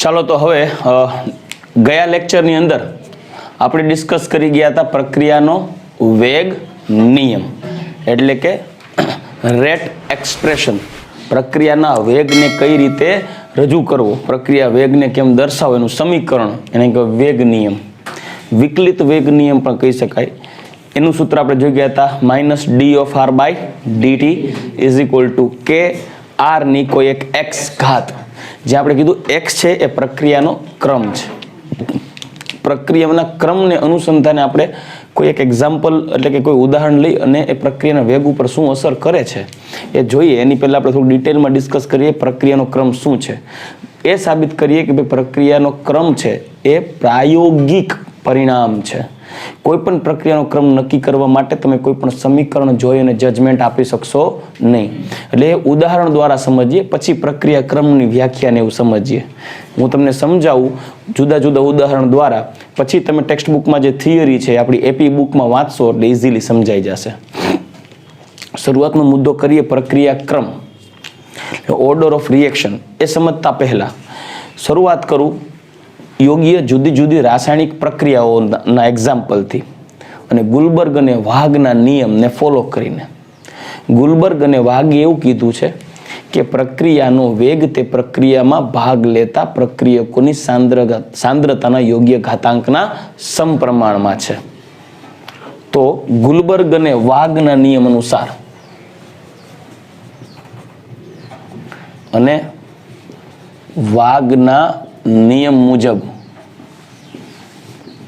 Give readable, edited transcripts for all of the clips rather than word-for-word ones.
ચાલો તો હવે ગયા લેક્ચરની અંદર આપણે ડિસ્કસ કરી ગયા હતા પ્રક્રિયાનો વેગ નિયમ એટલે કે રેટ એક્સપ્રેશન. પ્રક્રિયાના વેગને કઈ રીતે રજૂ કરવો, પ્રક્રિયા વેગને કેમ દર્શાવો એનું સમીકરણ એને કહેવાય વેગ નિયમ. વિકલિત વેગ નિયમ પણ કહી શકાય. એનું સૂત્ર આપણે જોઈ ગયા હતા -d/r/dt = k r ની કોઈ એક x ઘાત. જે આપણે કીધું x છે એ પ્રક્રિયાનો ક્રમ છે. પ્રક્રિયાના ક્રમને અનુસંધાને આપણે કોઈ એક એક્ઝામ્પલ એટલે કે કોઈ ઉદાહરણ લઈ અને એ પ્રક્રિયાના વેગ ઉપર શું અસર કરે છે એ જોઈએ. એની પહેલા આપણે થોડું ડિટેલમાં ડિસ્કસ કરીએ પ્રક્રિયાનો ક્રમ શું છે. એ સાબિત કરીએ કે ભાઈ પ્રક્રિયાનો ક્રમ છે એ પ્રાયોગિક પરિણામ છે. કોઈ પણ પ્રક્રિયાનો ક્રમ નક્કી કરવા માટે તમે કોઈ પણ સમીકરણ જોઈ અને જજમેન્ટ આપી શકશો નહીં. એટલે એ ઉદાહરણ દ્વારા સમજીએ, પછી પ્રક્રિયા ક્રમની વ્યાખ્યાને એવું સમજીએ. હું તમને સમજાવું જુદા જુદા ઉદાહરણ દ્વારા, પછી તમે ટેક્સ્ટ બુકમાં જે થિયરી છે આપણી એપી બુકમાં વાંચશો એટલે ઇઝીલી સમજાઈ જશે. શરૂઆતનો મુદ્દો કરીએ પ્રક્રિયા ક્રમ, ઓર્ડર ઓફ રિએક્શન. એ સમજતા પહેલા શરૂઆત કરું યોગ્ય જુદી જુદી રાસાયણિક પ્રક્રિયાઓના એક્ઝામ્પલથી અને ગુલબર્ગ અને વાઘના નિયમને ફોલો કરીને. ગુલબર્ગ અને વાઘે એવું કીધું છે કે પ્રક્રિયાનો વેગ તે પ્રક્રિયામાં ભાગ લેતા પ્રક્રિયકોની સાંદ્રતાના યોગ્ય ઘાતાંકના સમપ્રમાણમાં છે. તો ગુલબર્ગ અને વાઘના નિયમ અનુસાર અને વાઘના નિયમ મુજબ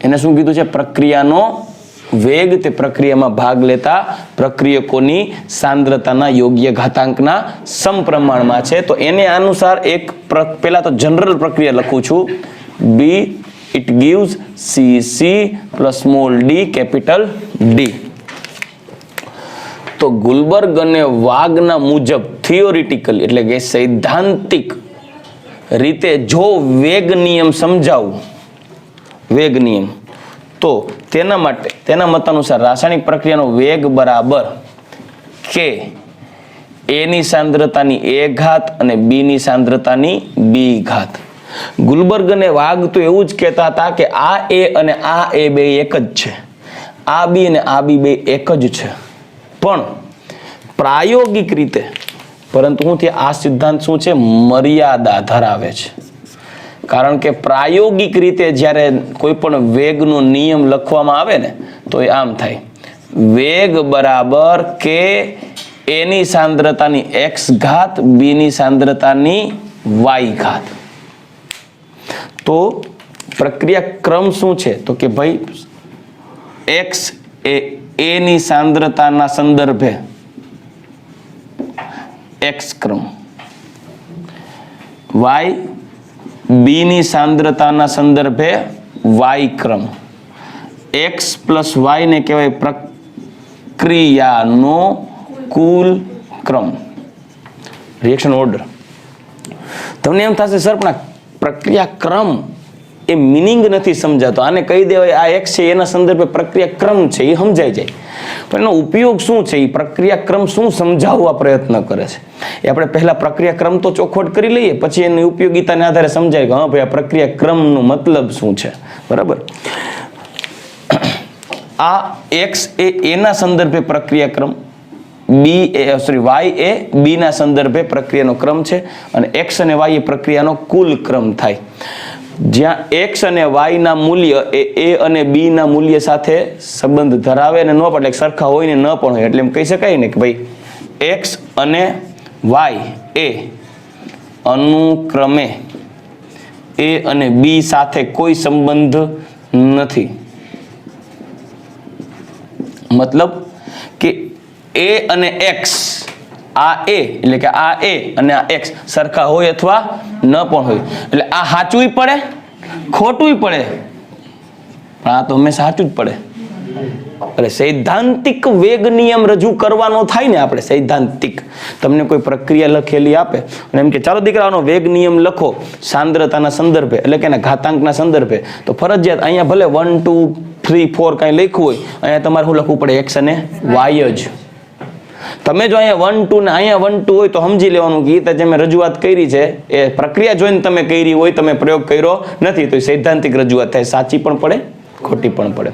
એને શું કીધું છે, પ્રક્રિયાનો વેગ તે પ્રક્રિયામાં ભાગ લેતા પ્રક્રિયકોની સાંદ્રતાના યોગ્ય ઘાતાંકના સમપ્રમાણમાં છે. તો એને અનુસાર એક પહેલા તો જનરલ પ્રક્રિયા લખું છું, B it gives CC plus small d capital D. તો ગુલબર્ગ અને વાઘના મુજબ થિયોરિટિકલ એટલે કે સૈદ્ધાંતિક રીતે જો વેગ નિયમ સમજાવું, વેગ નિયમ, તો તેના માટે તેના મત અનુસાર રાસાયણિક પ્રક્રિયાનો વેગ બરાબર k a ની સાંદ્રતાની a ઘાત અને b ની સાંદ્રતાની b ઘાત. ગુલબર્ગ અને વાઘ તો એવું જ કહેતા હતા કે આ a અને આ a બે એક જ છે, આ b અને આ b બે એક જ છે. પણ પ્રાયોગિક રીતે પરંતુ હું તે આ સિદ્ધાંત શું છે, મર્યાદા ધરાવે છે. કારણ કે પ્રાયોગિક રીતે જ્યારે કોઈ પણ વેગનો નિયમ લખવામાં આવે ને તો એ આમ થાય, વેગ બરાબર કે a ની સાંદ્રતાની x ઘાત b ની સાંદ્રતાની y ઘાત. તો પ્રક્રિયા ક્રમ શું છે તો કે ભાઈ x એ a ની સાંદ્રતાના સંદર્ભે x ક્રમ, y b ની સાંદ્રતાના સંદર્ભે y ક્રમ, x પ્લસ y ને કહેવાય પ્રક્રિયાનો કુલ ક્રમ, રિએક્શન ઓર્ડર. તમને એમ થશે સર પણ પ્રક્રિયા ક્રમ એ મિનિંગ નથી સમજાતો, આને કહી દેવાય આ x છે એના સંદર્ભે પ્રક્રિયા ક્રમ છે એ સમજાઈ જાય. પણ એનો ઉપયોગ શું છે, એ પ્રક્રિયા ક્રમ શું સમજાવવા પ્રયત્ન કરે છે એ આપણે પહેલા પ્રક્રિયા ક્રમ તો ચોખવટ કરી લઈએ, પછી એની ઉપયોગિતાને આધારે સમજાય કે હા ભાઈ આ પ્રક્રિયા ક્રમનો મતલબ શું છે. બરાબર. આ x એ a ના સંદર્ભે પ્રક્રિયા ક્રમ, y એ b ના સંદર્ભે પ્રક્રિયાનો ક્રમ છે અને x અને y એ પ્રક્રિયાનો કુલ ક્રમ થાય. જ્યાં x અને y ના મૂલ્ય એ a અને b ના મૂલ્ય સાથે સંબંધ ધરાવે અને ન પણ એટલે સરખા હોય ને ન પણ હોય, એટલે એમ કહી શકાય ને કે ભાઈ x અને y એ અનુક્રમે a અને b સાથે કોઈ સંબંધ નથી. મતલબ કે a અને x, આ a એટલે કે આ a અને આ x સરખા હોય અથવા ન પણ હોય, એટલે આ સાચુંય પડે ખોટુંય પડે, પણ આ તો હંમેશા સાચું જ પડે. એટલે સૈદ્ધાંતિક વેગ નિયમ રજૂ કરવાનો થાય ને આપણે, સૈદ્ધાંતિક તમને કોઈ પ્રક્રિયા લખેલી આપે અને એમ કે ચાલો દીકરાનો વેગ નિયમ લખો સાંદ્રતાના સંદર્ભે એટલે કે એના ઘાતાંકના સંદર્ભે, તો ફરજિયાત અહીંયા ભલે 1 2 3 4 કાંઈ લખ્યું હોય, અહીંયા તમારે શું લખવું પડે, x અને y જ. તમે જો અહીંયા 1 2 ને અહીંયા 1 2 હોય તો સમજી લેવાનું કે એ જે મેં રજૂઆત કરી છે એ પ્રક્રિયા જોઈને તમે કરી હોય, તમે પ્રયોગ કર્યો નથી, તો એ સૈદ્ધાંતિક રજૂઆત થાય, સાચી પણ પડે ખોટી પણ પડે.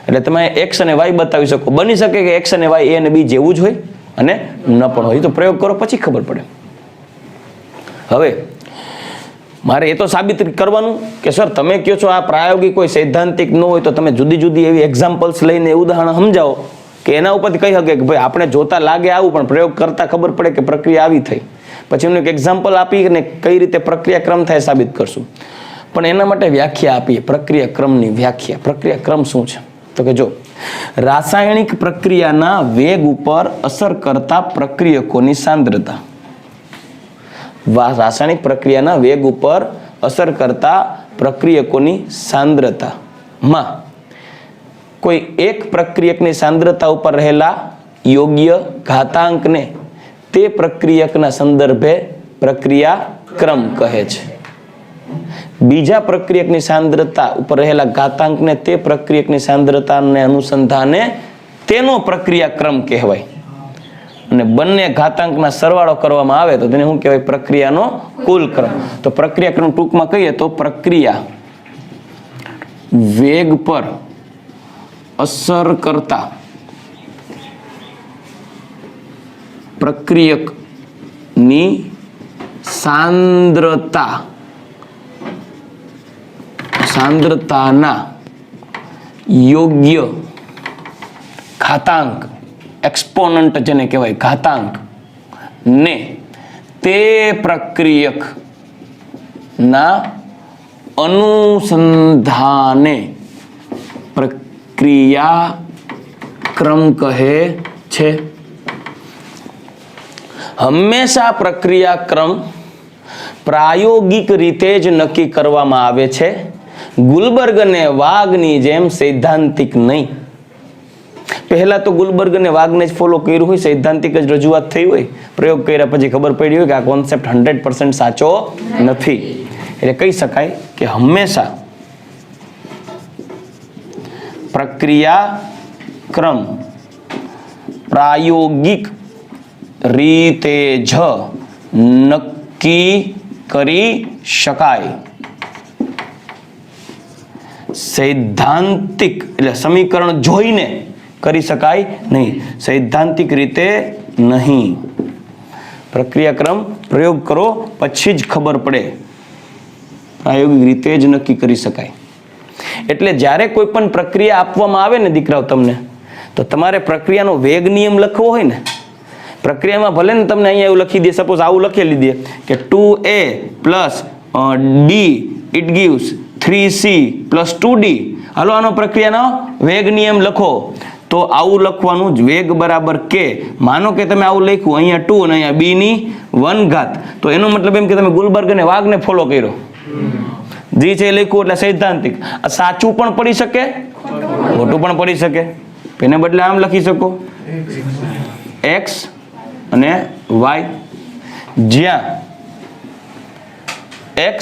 એટલે તમે x અને y બતાવી શકો. બની શકે કે x અને y a અને b જેવું જ હોય અને ન પણ હોય, તો પ્રયોગ કરો પછી ખબર પડે. હવે મારે એ તો સાબિત કરવાનું કે સર તમે કહો છો આ પ્રાયોગિક કોઈ સૈદ્ધાંતિક ન હોય, તો તમે જુદી જુદી એવી એક્ઝામ્પલ્સ લઈને ઉદાહરણ સમજાવો કે એના ઉપરથી કહી શકે કે ભાઈ આપણે જોતા લાગે આવું, પણ પ્રયોગ કરતા ખબર પડે કે પ્રક્રિયા આવી થઈ. પછી એનું એક એક્ઝામ્પલ આપીને કઈ રીતે પ્રક્રિયા ક્રમ થાય સાબિત કરશું. પણ એના માટે વ્યાખ્યા આપીએ, પ્રક્રિયા ક્રમની વ્યાખ્યા. પ્રક્રિયા ક્રમ શું છે? તો કે જો રાસાયણિક પ્રક્રિયાના વેગ ઉપર અસર કરતા પ્રક્રિયકોની સાંદ્રતા, રાસાયણિક પ્રક્રિયાના વેગ ઉપર અસર કરતા પ્રક્રિયકોની સાંદ્રતામાં કોઈ એક પ્રક્રિયકની સાંદ્રતા ઉપર રહેલા યોગ્ય ઘાતાંકને તે પ્રક્રિયકના સંદર્ભે પ્રક્રિયા ક્રમ કહે છે. બીજા પ્રક્રિયકની સાંદ્રતા ઉપર રહેલા ઘાતાંકને તે પ્રક્રિયકની સાંદ્રતાને અનુસંધાને તેનો પ્રક્રિયા ક્રમ કહેવાય. અને બંને ઘાતાંકના સરવાળો કરવામાં આવે તો તેને શું કહેવાય? પ્રક્રિયાનો કુલ ક્રમ. તો પ્રક્રિયા ક્રમ ટૂંકમાં કહીએ તો પ્રક્રિયા વેગ પર અસર કરતા પ્રક્રિયકની સાંદ્રતાના યોગ્ય ઘાતાંક, એક્સપોનન્ટ જેને કહેવાય ઘાતાંક, ને તે પ્રક્રિયક ના અનુસંધાને પ્રક્રિયા ક્રમ કહે છે. હંમેશા પ્રક્રિયા ક્રમ પ્રાયોગિક રીતે જ નક્કી કરવામાં આવે છે, ગુલબર્ગ અને વાગની જેમ સૈદ્ધાંતિક નહીં. પહેલા તો ગુલબર્ગ અને વાગને જ ફોલો કર્યું હોય, સૈદ્ધાંતિક જ રજૂઆત થઈ હોય, પ્રયોગ કર્યા પછી ખબર પડી હોય કે આ કોન્સેપ્ટ 100% સાચો નથી. એટલે કહી શકાય કે હંમેશા પ્રક્રિયા ક્રમ પ્રાયોગિક રીતે જ નક્કી કરી શકાય. સૈદ્ધાંતિક એટલે સમીકરણ જોઈને કરી શકાય નહીં, સૈદ્ધાંતિક રીતે નહીં. પ્રક્રિયાક્રમ પ્રયોગ કરો પછી જ ખબર પડે, પ્રાયોગિક રીતે જ નક્કી કરી શકાય. એટલે જ્યારે કોઈ પણ પ્રક્રિયા આપવામાં આવે ને દીકરાઓ તમને, તો તમારે પ્રક્રિયાનો વેગ નિયમ લખવો હોય ને, પ્રક્રિયામાં ભલે ને તમને અહીંયા એવું લખી દે, સપોઝ આવું લખેલી દે કે 2a plus d it gives 3c plus 2d. હાલો આનો પ્રક્રિયાનો વેગ નિયમ લખો. તો આવું લખવાનું જ, વેગ બરાબર કે. માનો કે તમે આવું લખ્યું, અહીંયા 2 અને અહીંયા b ની 1 ઘાત, તો એનો મતલબ એમ કે તમે ગુલબર્ગ અને વાગને ફોલો કર્યો. જે છે એ લખ્યું એટલે સૈદ્ધાંતિક. આ સાચું પણ પડી શકે, ખોટું પણ પડી શકે. એને બદલે આમ લખી શકો x અને y, જ્યાં x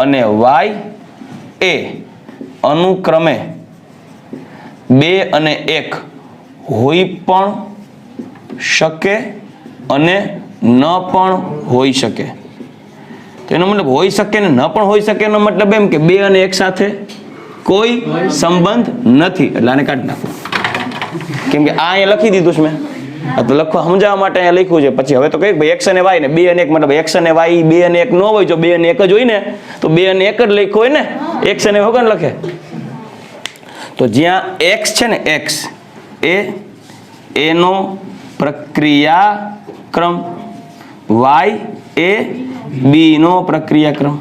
અને y એ અનુક્રમે 2 અને 1 હોઈ પણ શકે અને ન પણ હોઈ શકે. તેનો મતલબ હોઈ શકે ને ન પણ હોઈ શકે એનો મતલબ એમ કે 2 અને 1 સાથે કોઈ સંબંધ નથી. એટલે આને કાઢી નાખો, કેમ કે આ અહીંયા લખી દીધું છે મેં, તો લખવા સમજાવવા માટે અહીંયા લખ્યું છે. પછી હવે તો કઈ ભાઈ x અને y ને 2 અને 1, મતલબ x અને y 2 અને 1 ન હોય, જો 2 અને 1 જ હોય ને તો 2 અને 1 જ લખ્યો હોય ને, x અને વગર લખે. તો જ્યાં x છે ને, x એ એનો પ્રક્રિયા ક્રમ, y એ b નો પ્રક્રિયા ક્રમ.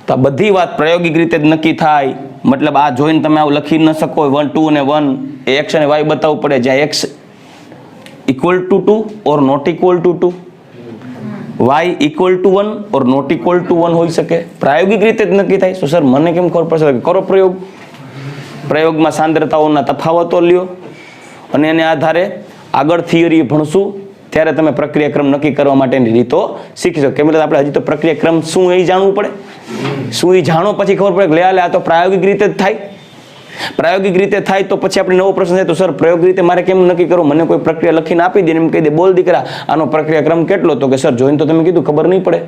તો આ બધી વાત પ્રાયોગિક રીતે જ નક્કી થાય. મતલબ આ જોઈને તમે આવું લખી ન શકો 1 2 અને 1, એ x અને y બતાવવું પડે, જ્યાં x equal to 2 or not equal to 2, y equal to 1 or not equal to 1 હોઈ શકે. પ્રાયોગિક રીતે જ નક્કી થાય. તો સર મને કેમ ખબર પડશે? કરો પ્રયોગ. પ્રયોગમાં સાંદ્રતાઓના તફાવતો લ્યો અને એને આધારે આગળ થિયરી ભણશું ત્યારે તમે પ્રક્રિયાક્રમ નક્કી કરવા માટેની રીતો શીખી શકો. કેમ એટલે આપણે હજી તો પ્રક્રિયાક્રમ શું એ જાણવું પડે. શું એ જાણો પછી ખબર પડે કે લે આ તો પ્રાયોગિક રીતે જ થાય. પ્રાયોગિક રીતે થાય તો પછી આપણે નવો પ્રશ્ન થાય તો સર પ્રાયોગિક રીતે મારે કેમ નક્કી કરવું, મને કોઈ પ્રક્રિયા લખીને આપી દે એમ કહી દે બોલ દીકરા આનો પ્રક્રિયા ક્રમ કેટલો, તો કે સર જોઈને તો તમે કીધું ખબર નહીં પડે.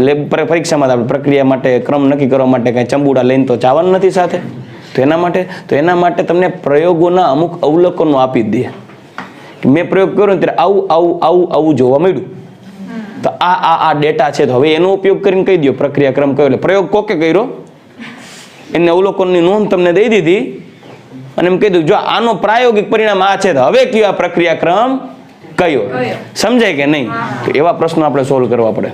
લેબ પરીક્ષામાં આપણે પ્રક્રિયા માટે ક્રમ નક્કી કરવા માટે કઈ ચંબુડા લઈને તો જવાનું નથી સાથે. તો એના માટે તમને પ્રયોગોના અમુક અવલોકનો આપી દે. મેં પ્રયોગ કર્યો ત્યારે આવું જોવા મળ્યું, તો આ ડેટા છે, તો હવે એનો ઉપયોગ કરીને કહી દો પ્રક્રિયા ક્રમ કયો. એટલે પ્રયોગ કોકે કર્યો એને અવલોકનની નોંધ તમને દઈ દીધી અને એમ કહી દીધું જો આનો પ્રાયોગિક પરિણામ આ છે, તો હવે કયો આ પ્રક્રિયા ક્રમ કયો. સમજાય કે નહીં? તો એવા પ્રશ્નો આપણે સોલ્વ કરવા પડે.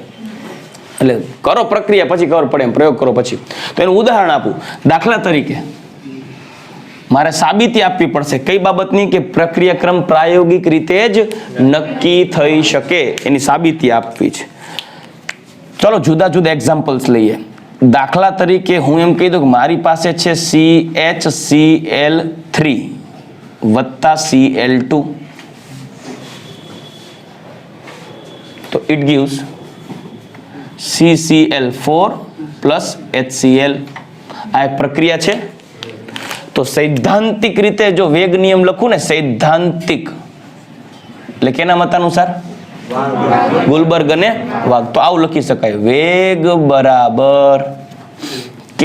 એટલે કરો પ્રક્રિયા પછી ખબર પડે, એમ પ્રયોગ કરો પછી. તો એનું ઉદાહરણ આપું. દાખલા તરીકે મારે સાબિતી આપવી પડશે કઈ બાબતની, કે પ્રક્રિયા ક્રમ પ્રાયોગિક રીતે જ નક્કી થઈ શકે, એની સાબિતી આપવી છે. ચલો જુદા જુદા એક્ઝામ્પલ્સ લઈએ. દાખલા તરીકે હું એમ કહી દઉં કે મારી પાસે છે CHCl3 વત્તા Cl2, તો it gives CCl4 plus HCl. આ એક પ્રક્રિયા છે. તો સૈદ્ધાંતિક રીતે જો વેગ નિયમ લખું ને, સૈદ્ધાંતિક એટલે કેના મતાનુસાર? ગુલબર્ગ અને વાગ. તો આવું લખી શકાય, વેગ બરાબર k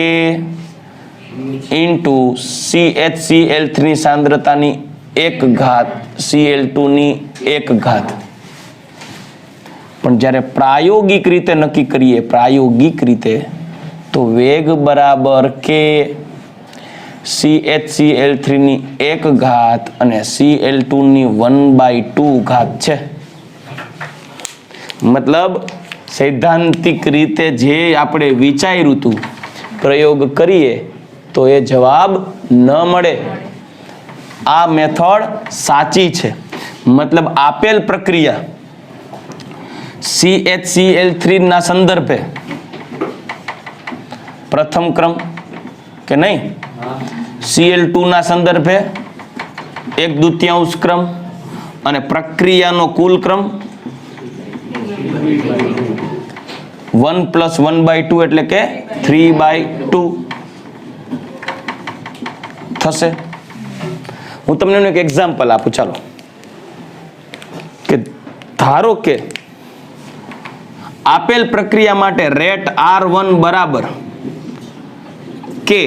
ઇન્ટુ CHCl3 ની સાંદ્રતાની 1 ઘાત Cl2 ની 1 ઘાત. પણ જ્યારે પ્રાયોગિક રીતે નક્કી કરીએ, પ્રાયોગિક રીતે, તો વેગ બરાબર k CHCl3 ની 1 ઘાત અને Cl2 ની 1/2 ઘાત છે. મતલબ સૈદ્ધાંતિક રીતે જે આપણે વિચાર્યું હતું, પ્રયોગ કરીએ તો એ જવાબ ન મળે. આ મેથડ સાચી છે. મતલબ આપેલ પ્રક્રિયા CHCl3 ના સંદર્ભે પ્રથમ ક્રમ કે નહીં, Cl2 ના સંદર્ભે 1/2 ક્રમ અને પ્રક્રિયાનો કુલ ક્રમ 1 + 1/2 એટલે કે 3/2 થશે. હું તમને એક એક્ઝામ્પલ આપું. ચાલો કે ધારો કે આપેલ પ્રક્રિયા માટે રેટ R1 બરાબર કે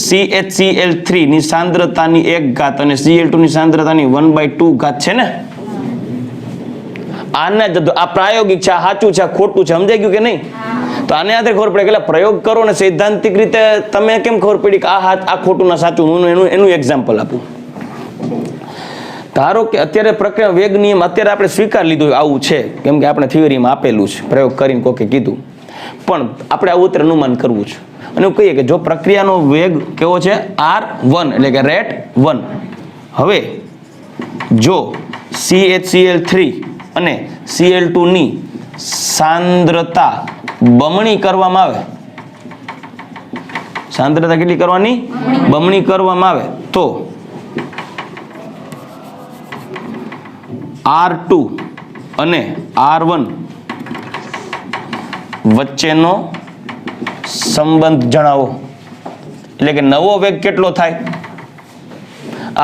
CHCl3 ની સાંદ્રતાની 1 ઘાત અને Cl2 ની સાંદ્રતાની 1/2 ઘાત છે ને. આને આ પ્રાયોગિક છે, આ સાચું છે, આ ખોટું છે, સમજાઈ ગયું કે નહીં? તો આને આધારે ખબર પડે કે પ્રયોગ કરો ને સૈદ્ધાંતિક રીતે તમે કેમ ખબર પડી કે આ ખોટું ના સાચું. એનું એક્ઝામ્પલ આપું. ધારો કે અત્યારે પ્રક્રિયા વેગ નિયમ અત્યારે આપણે સ્વીકાર લીધું આવું છે, કેમ કે આપણે થિયરીમાં આપેલું છે, પ્રયોગ કરીને કોકે કીધું. પણ આપણે આવું અત્યારે અનુમાન કરવું છે અને એવું કહીએ કે જો પ્રક્રિયાનો વેગ કેવો છે R1 એટલે કે રેટ 1. હવે જો CHCl3 અને Cl2 ની સાંદ્રતા બમણી કરવામાં આવે, સાંદ્રતા કેટલી કરવાની? બમણી કરવામાં આવે તો R2 અને R1 વચ્ચેનો સંબંધ જણાવો. એટલે કે નવો વેગ કેટલો થાય?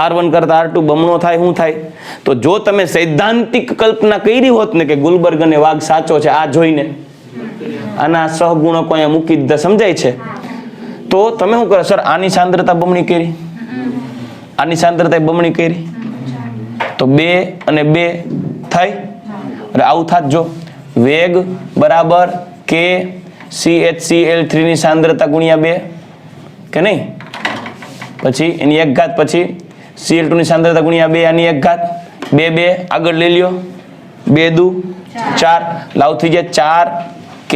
R1 કરતા R2 બમણો થાય. શું થાય? તો જો તમે સૈદ્ધાંતિક કલ્પના કરી હોત ને કે ગુલબર્ગ અને વાગ સાચો છે, આ જોઈને આના સહગુણકો અહીંયા મૂકી દીધા, સમજાય છે? તો તમે શું કરો? સર આની સાંદ્રતા બમણી કરી, આની સાંદ્રતા બમણી કરી, તો 2 અને 2 થાય. એટલે આવું થાત જો વેગ બરાબર k CHCl3 ની સાંદ્રતા ગુણ્યા 2 કે નહીં, પછી એની 1 ઘાત, પછી Cl2 ની સાંદ્રતા ગુણ્યા 2 આની 1 ઘાત, 2 2 આગળ લઈ લ્યો, 2 દુ 4 લાવ થઈ જાય 4 k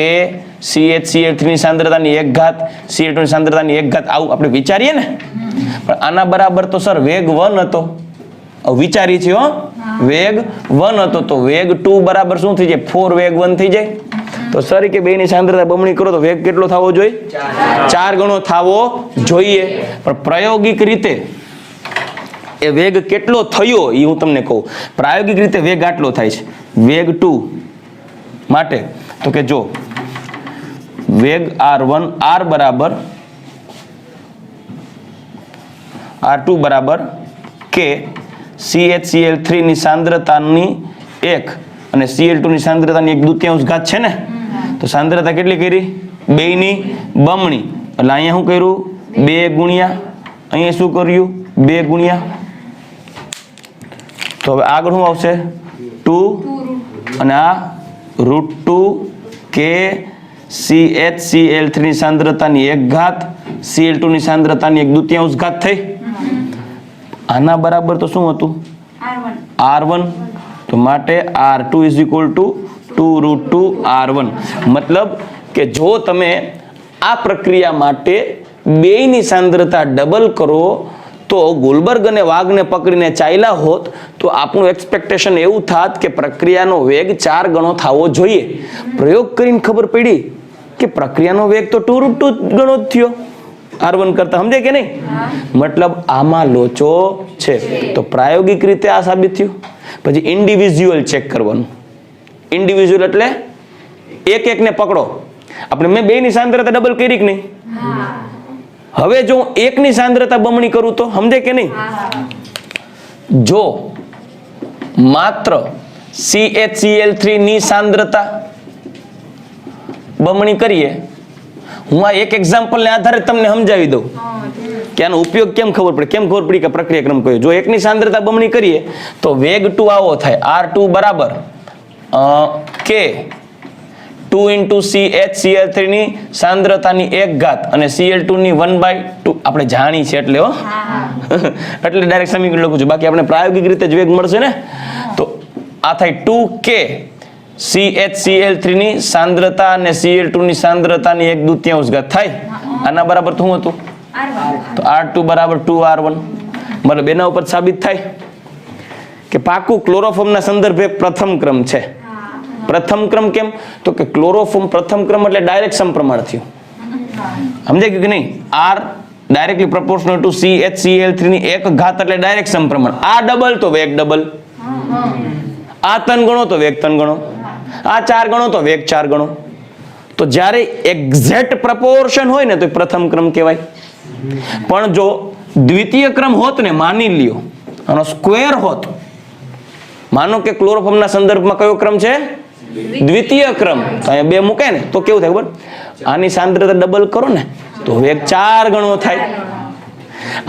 CHCl3 ની સાંદ્રતાની 1 ઘાત Cl2 ની સાંદ્રતાની 1 ઘાત. આવું આપણે વિચારીએ ને. પણ આના બરાબર તો સર વેગ 1 હતો, વિચારી છે હો, વેગ 1 હતો, તો વેગ 2 બરાબર શું થઈ જાય? 4 વેગ 1 થઈ જાય. તો સર કે બે ની સાંદ્રતા બમણી કરો તો વેગ કેટલો થવો જોઈએ? 4 ગણો થવો જોઈએ. પણ પ્રાયોગિક રીતે એ વેગ કેટલો થયો એ હું તમને કહું. પ્રાયોગિક રીતે વેગ આટલો થાય છે. વેગ 2 માટે તો કે જો વેગ R1 R બરાબર R2 બરાબર K CHCl3 ની સાંદ્રતાની 1 અને Cl2 ની સાંદ્રતાની 1/2 ઘાત છે ને, તો સાંદ્રતા કેટલી કરી? 2 ની બમણી. એટલે અહીંયા શું કર્યું? 2 ગુણ્યા, અહીંયા શું કર્યું? 2 ગુણ્યા. તો હવે આગળ શું આવશે? 2 અને આ √2 K CHCl3 ની સાંદ્રતાની 1 ઘાત Cl2 ની સાંદ્રતાની 1/2 ઘાત થઈ. આના બરાબર તો શું હતું? R1. તો માટે R2 is equal to 2 √2 R1. મતલબ કે જો તમે આ પ્રક્રિયા માટે બેયની સાંદ્રતા ડબલ કરો તો ગોલબર્ગ અને વાઘને પકડીને ચાલ્યા હોત તો આપણું એક્સપેક્ટેશન એવું થાત કે પ્રક્રિયાનો વેગ 4 ગણો થવો જોઈએ. પ્રયોગ કરીને ખબર પડી કે પ્રક્રિયાનો વેગ તો 2 √2 ગણો જ થયો R1 કરતા. સમજે કે નહીં? મતલબ આમાં લોચો છે. તો પ્રાયોગિક રીતે આ સાબિત થયું. પછી ઇન્ડિવિજ્યુઅલ ચેક કરવાનું. ઇન્ડિવિજ્યુઅલ એટલે એક એકને પકડો. આપણે મેં બેયની સાંદ્રતા ડબલ કરી કે નહીં? હવે જો હું એકની સાંદ્રતા બમણી કરું તો સમજે કે નહીં? જો માત્ર CHCl3 ની સાંદ્રતા બમણી કરીએ, હું આ એક એક્ઝામ્પલ ને આધારે તમને સમજાવી દઉં કે આનો ઉપયોગ કેમ ખબર પડે. કેમ ખબર પડી કે પ્રક્રિયા ક્રમ કયો? જો એકની સાંદ્રતા બમણી કરીએ તો વેગ 2 આવો થાય. R2 બરાબર K 2 × CHCl3 ની સાંદ્રતાની 1 ઘાત અને Cl2 ની 1/2 આપણે જાણી છે એટલે એટલે ડાયરેક્ટ સમીકરણ લખું છું. બાકી આપણે પ્રાયોગિક રીતે જ વેગ મળશે ને. તો આ થાય 2K CHCl3 ની સાંદ્રતા અને Cl2 ની સાંદ્રતાની 1/2 ઘાત થાય. આના બરાબર તો શું હતું? તો R2 બરાબર 2R1. મતલબ એના ઉપર સાબિત થાય કે પાકું ક્લોરોફોર્મના સંદર્ભે પ્રથમ ક્રમ છે. પ્રથમ ક્રમ કેમ? તો કે ક્લોરોફોર્મ પ્રથમ ક્રમ એટલે ડાયરેક્ટ સમપ્રમાણ થયું. સમજાય કે નહીં? R directly proportional two CHCl3 ની 1 ઘાત એટલે ડાયરેક્ટ સમપ્રમાણ. આ ડબલ તો વેગ ડબલ. આ 3 ગણો તો વેગ 3 ગણો. આ 4 ગણો તો વેગ 4 ગણો. તો જ્યારે એક્ઝેક્ટ પ્રપોર્શન હોય ને તો પ્રથમ ક્રમ કહેવાય. પણ જો દ્વિતીય ક્રમ હોત ને, માની લ્યો આનો સ્ક્વેર હોત, માનો કે ક્લોરોફોર્મના સંદર્ભમાં કયો ક્રમ છે? દ્વિતીય ક્રમ. તો અહીંયા 2 મૂકે ને તો કેવું થાય ખબર? આની સાંદ્રતા ડબલ કરો ને તો વેગ 4 ગણો થાય.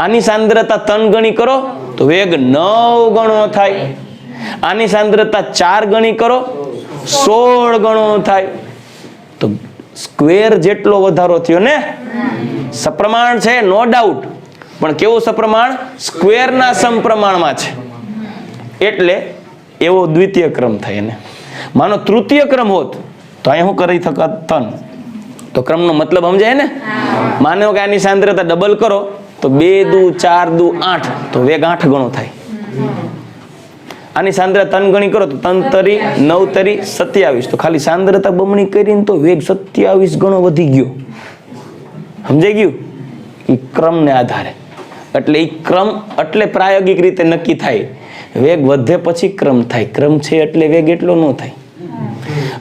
આની સાંદ્રતા 3 ગણી કરો તો વેગ 9 ગણો થાય. આની સાંદ્રતા 4 ગણી કરો 16 ગણો થાય. તો સ્ક્વેર જેટલો વધારો થયો ને. સપ્રમાણ છે, નો ડાઉટ, પણ કેવું સપ્રમાણ? સ્ક્વેરના સમપ્રમાણમાં છે. એટલે એવો દ્વિતીય ક્રમ થાય. એને માનો તૃતીય ક્રમ હોત તો અહીંયા શું કરી શકત? 3. તો ક્રમનો મતલબ સમજાય ને? માનો કે આની સાંદ્રતા ડબલ કરો તો 2 × 2 = 4 × 2 = 8 તો વેગ 8 ગણો થાય. આની સાંદ્રતા 3 ગણી કરો તો 3 તરી 9 તરી 27. તો ખાલી સાંદ્રતા બમણી કરીને તો વેગ 27 ગણો વધી ગયો. સમજાઈ ગયું? એ ક્રમને આધારે. એટલે એ ક્રમ એટલે પ્રાયોગિક રીતે નક્કી થાય. વેગ વધે પછી ક્રમ થાય. ક્રમ છે એટલે વેગ એટલો ન થાય.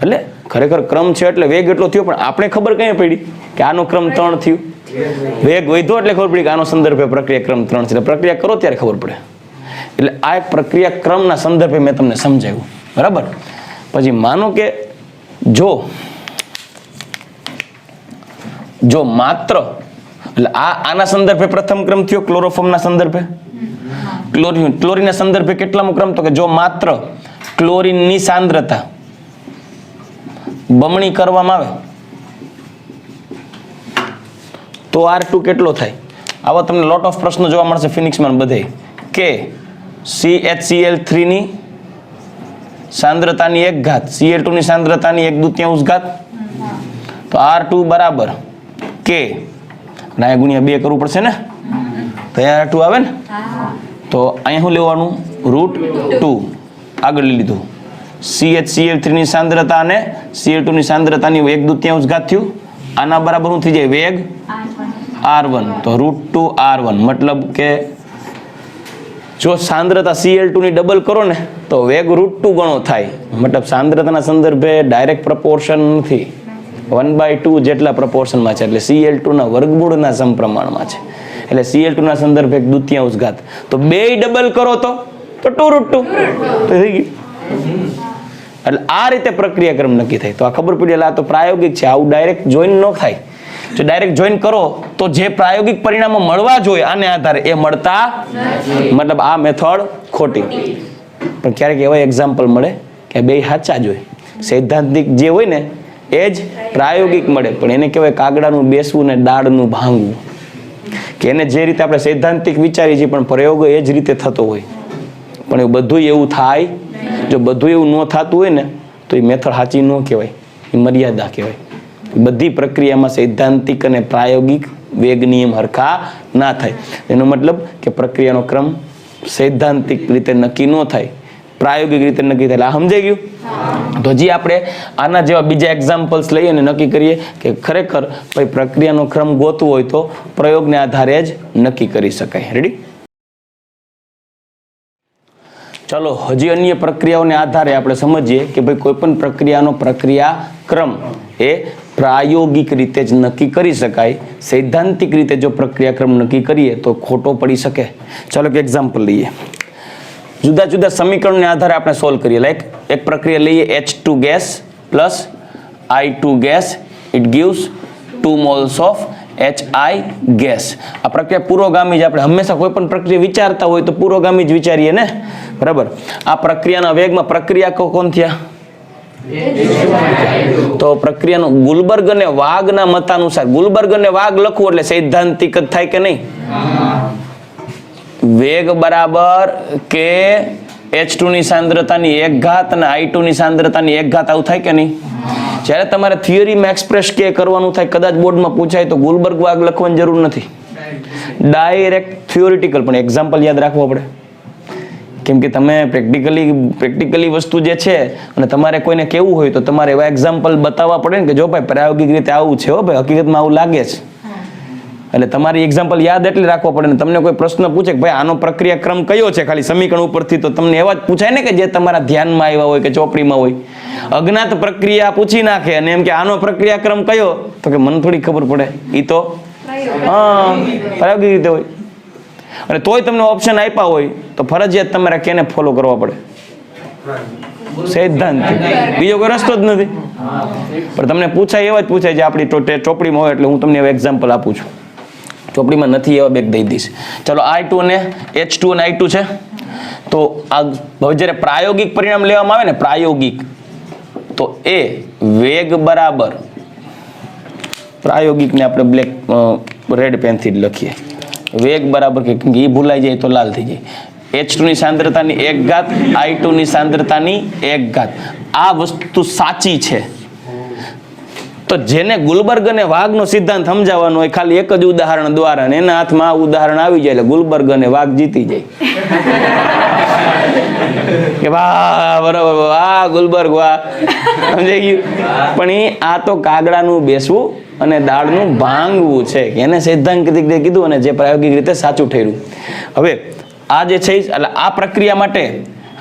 એટલે ખરેખર ક્રમ છે એટલે વેગ એટલો થયો, પણ આપણે ખબર કઈ પડી કે આનો ક્રમ 3 થયું. વેગ વધ્યો એટલે ખબર પડી કે આનો સંદર્ભે પ્રક્રિયા ક્રમ 3 છે. પ્રક્રિયા કરો ત્યારે ખબર પડે. એટલે આ એક પ્રક્રિયા ક્રમના સંદર્ભે મેં તમને સમજાવ્યું. બરાબર? પછી માનો કે જો માત્ર એટલે આના સંદર્ભે પ્રથમ ક્રમ થયો ક્લોરોફોર્મના સંદર્ભે. ક્લોરીનના સંદર્ભે કેટલામો ક્રમ? તો કે જો માત્ર ક્લોરીનની સાંદ્રતા બમણી કરવામાં આવે તો R2 કેટલો થાય? આવા તમને લોટ ઓફ પ્રશ્નો જોવા મળશે ફિનિક્સમાં બધે. કે CHCl3 ની સાંદ્રતાની 1 ઘાત Cl2 ની સાંદ્રતાની 1/2 ઘાત. તો R2 બરાબર K અને અહીંયા ગુણ્યા 2 કરવું પડશે ને. તો અહીંયા R2 આવે ને. તો અહીંયા શું લેવાનું? √2 આગળ લીધું. CHCl3 ની સાંદ્રતા અને Cl2 ની સાંદ્રતાની 1/2 ઘાત થયું. આના બરાબર શું થઈ જાય? વેગ R1. તો √2 R1 મતલબ કે જો સાંદ્રતા Cl2 ની ડબલ કરો ને તો વેગ √2 ગણો થાય. મતલબ સાંદ્રતાના સંદર્ભે ડાયરેક્ટ પ્રપોર્શન નથી. 1/2 જેટલા પ્રપોર્શનમાં છે, એટલે Cl2 ના વર્ગમૂળના સમપ્રમાણમાં છે. એટલે Cl2 ના સંદર્ભે એક દૂતિયાંશ ઘાત, તો બે ડબલ કરો તો 2√2 તો થઈ ગયું. એટલે આ રીતે પ્રક્રિયાક્રમ નક્કી થાય. તો આ ખબર પડી. એટલે આ તો પ્રાયોગિક છે, આવું ડાયરેક્ટ જોઈન ન થાય. જો ડાયરેક્ટ જોઈન કરો તો જે પ્રાયોગિક પરિણામો મળવા જોઈએ આને આધારે એ મળતા મતલબ આ મેથડ ખોટી. પણ ક્યારેક એવા એક્ઝામ્પલ મળે કે બે સાચા જ હોય. સૈદ્ધાંતિક જે હોય ને એ જ પ્રાયોગિક મળે, પણ એને કહેવાય કાગડાનું બેસવું ને દાળનું ભાંગવું. કે એને જે રીતે આપણે સૈદ્ધાંતિક વિચારીએ છીએ પણ પ્રયોગ એ જ રીતે થતો હોય. પણ એ બધું એવું થાય. જો બધું એવું ન થતું હોય ને તો એ મેથડ સાચી ન કહેવાય, એ મર્યાદા કહેવાય. બધી પ્રક્રિયામાં સૈદ્ધાંતિક અને પ્રાયોગિક વેગ નિયમ હરખા ના થાય. એનો મતલબ કે પ્રક્રિયાનો ક્રમ સૈદ્ધાંતિક રીતે નક્કી ન થાય, પ્રાયોગિક રીતે નક્કી થાય. આ સમજાઈ ગયું? તો હજી આપણે આના જેવા બીજા એક્ઝામ્પલ્સ લઈએ અને નક્કી કરીએ કે ખરેખર ભાઈ પ્રક્રિયાનો ક્રમ ગોતવો હોય તો પ્રયોગને આધારે જ નક્કી કરી શકાય. રેડી? ચાલો હજી અન્ય પ્રક્રિયાઓને આધારે આપણે સમજીએ કે ભાઈ કોઈ પણ પ્રક્રિયાનો પ્રક્રિયા ક્રમ એ પ્રાયોગિક રીતે જ નક્કી કરી શકાય. સૈદ્ધાંતિક રીતે જો પ્રક્રિયા ક્રમ નક્કી કરીએ તો ખોટો પડી શકે. ચાલો એક એક્ઝામ્પલ લઈએ. જુદા જુદા સમીકરણને આધારે આપણે સોલ્વ કરીએ. લાઈક એક પ્રક્રિયા લઈએ H2 gas plus I2 gas, it gives 2 moles of HI gas. આ પ્રક્રિયા પુરોગામી જ. આપણે હંમેશા કોઈ પણ પ્રક્રિયા વિચારતા હોય તો પુરોગામી જ વિચારીએ ને, બરાબર? આ પ્રક્રિયાના વેગમાં પ્રક્રિયા કોણ થયા? તો પ્રક્રિયાનો ગુલબર્ગ અને વાગના મતાનુસાર, ગુલબર્ગ અને વાગ લખવું એટલે સૈદ્ધાંતિક જ થાય કે નહીં? વેગ બરાબર કે H2 ની સાંદ્રતાની 1 અને I2 ની સાંદ્રતાની 1 આવું થાય કે નહીં? જ્યારે તમારે થિયરીમાં એક્સપ્રેસ કે કરવાનું થાય, કદાચ બોર્ડમાં પૂછાય તો ગુલબર્ગ વાગ લખવાની જરૂર નથી, ડાયરેક્ટ થિયોરિટિકલ. પણ એક્ઝામ્પલ યાદ રાખવો પડે, કેમ કે તમે પ્રેક્ટિકલી વસ્તુ જે છે અને તમારે કોઈને કેવું હોય તો તમારે એવા એક્ઝામ્પલ બતાવવા પડે ને કે જો ભાઈ પ્રાયોગિક રીતે આવું છે, હો ભાઈ હકીકતમાં આવું લાગે છે. એટલે તમારી એક્ઝામ્પલ યાદ એટલે રાખવો પડે ને તમને કોઈ પ્રશ્ન પૂછે કે ભાઈ આનો પ્રક્રિયા ક્રમ કયો છે ખાલી સમીકરણ ઉપરથી, તો તમને એવા જ પૂછાય ને કે જે તમારા ધ્યાનમાં આવ્યા હોય કે ચોપડીમાં હોય. અજ્ઞાત પ્રક્રિયા પૂછી નાખે અને એમ કે આનો પ્રક્રિયા ક્રમ કયો, તો કે મને થોડી ખબર પડે, એ તો પ્રાયોગિક રીતે હોય. અને તોય તમને ઓપ્શન આપ્યા હોય તો ફરજિયાત તમારે કેને ફોલો કરવા પડે? સૈદ્ધાંતિક. બીજો કોઈ રસ્તો જ નથી. પણ તમને પૂછાય એવા જ પૂછાય જે આપણી ચોપડીમાં હોય. એટલે હું તમને એવા એક્ઝામ્પલ આપું છું. ચોપડીમાં નથી એવા બેગ દઈ દઈશ. ચલો I2 અને H2 અને I2 છે. તો આ હવે જ્યારે પ્રાયોગિક પરિણામ લેવામાં આવે ને પ્રાયોગિક, તો એ વેગ બરાબર, પ્રાયોગિકને આપણે બ્લેક રેડ પેનથી જ લખીએ. વેગ બરાબર કે એ ભૂલાઈ જાય તો લાલ થઈ જાય. H2 ની સાંદ્રતાની 1 I2 ની સાંદ્રતાની 1. આ વસ્તુ સાચી છે. તો જેને ગુલબર્ગ અને વાગનો સિદ્ધાંત સમજાવવાનો હોય ખાલી એક જ ઉદાહરણ દ્વારા, અને એના હાથમાં આ ઉદાહરણ આવી જાય એટલે ગુલબર્ગ અને વાગ જીતી જાય. કે વાહ બરાબર, વાહ ગુલબર્ગ વાહ, સમજાઈ ગયું? પણ આ તો કાગડાનું બેસવું અને દાળનું ભાંગવું છે. એને સૈદ્ધાંતિક રીતે કીધું અને જે પ્રાયોગિક રીતે સાચું ઠર્યું. હવે આ જે છે એટલે આ પ્રક્રિયા માટે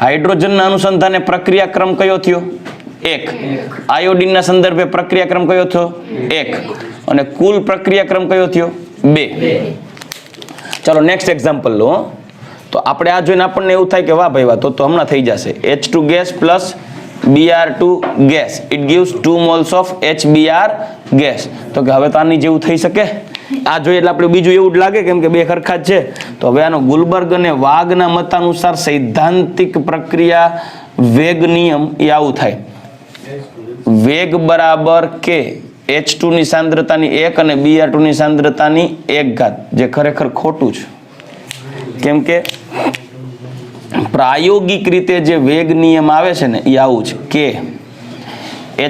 હાઇડ્રોજનના અનુસંધાને પ્રક્રિયા ક્રમ કયો થયો? 1. આયોડિનના સંદર્ભે પ્રક્રિયા ક્રમ કયો થયો? 1. અને કુલ પ્રક્રિયા ક્રમ કયો થયો? 2. ચાલો નેક્સ્ટ એક્ઝામ્પલ લો. તો આપણે આ જોઈને આપણને એવું થાય કે વાહ ભાઈ વાહ, તો હમણાં થઈ જશે. H2 gas plus Br2 gas, it gives 2 moles of HBr gas. તો કે હવે તો આની જેવું થઈ શકે? આ જોઈએ એટલે આપણે બીજું એવું જ લાગે કેમ કે બે સરખા જ છે. તો હવે આનો ગુલબર્ગ અને વાગના મતાનુસાર સૈદ્ધાંતિક પ્રક્રિયા વેગ નિયમ એ આવું થાય. વેગ બરાબર કે H2 ની સાંદ્રતાની 1 અને Br2 ની સાંદ્રતાની 1, જે ખરેખર ખોટું છે. કેમ કે પ્રાયોગિક રીતે જે વેગ નિયમ આવે છે ને એ આવું છે કે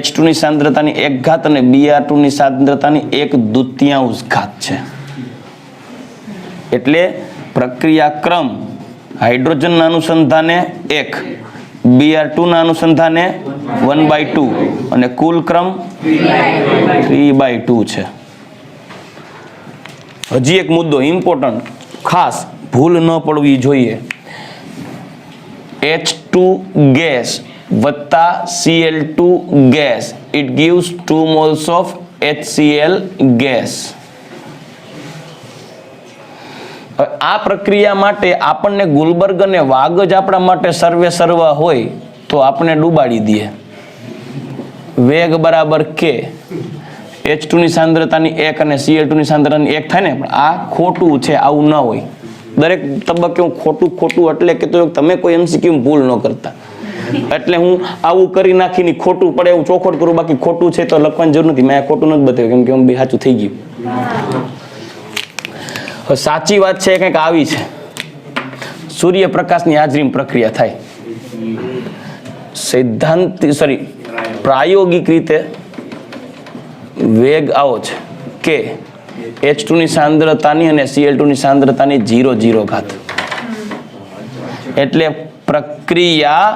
H2 ની સાંદ્રતાની 1 અને Br2 ની સાંદ્રતાની 1/2 છે. એટલે પ્રક્રિયા ક્રમ હાઇડ્રોજનના અનુસંધાને 1, Br2 ના અનુસંધાને 1/2 અને કુલ ક્રમ 3/2 છે. હજી એક મુદ્દો ઇમ્પોર્ટન્ટ, ખાસ ભૂલ ન પડવી જોઈએ. H2 ગેસ વત્તા Cl2 gas, it gives 2 moles of HCl gas. આ પ્રક્રિયા માટે આપણને ગુલબર્ગ અને વાગ જ આપણા માટે સર્વે સર્વા હોય તો આપણે ડૂબાડી દઈએ. વેગ બરાબર કે H2 ની સાંદ્રતાની 1 અને Cl2 ની સાંદ્રતાની 1 થાય ને, પણ આ ખોટું છે, આવું ન હોય. દરેક તબક્કે હું ખોટું એટલે કે તો તમે કોઈ MCQ ભૂલ ન કરતા, એટલે હું આવું કરી નાખીને ખોટું પડે એવું ચોખવટ કરું, બાકી ખોટું છે તો લખવાની જરૂર નથી. મેં ખોટું નથી બતાવ્યું કેમ કે બી સાચું થઈ ગયું. સાચી વાત છે કંઈક આવી છે, સૂર્યપ્રકાશની હાજરીમાં પ્રક્રિયા થાય. પ્રાયોગિક રીતે વેગ આવો છે કે H2 ની સાંદ્રતાની અને Cl2 ની સાંદ્રતાની 0 ઘાત. એટલે પ્રક્રિયા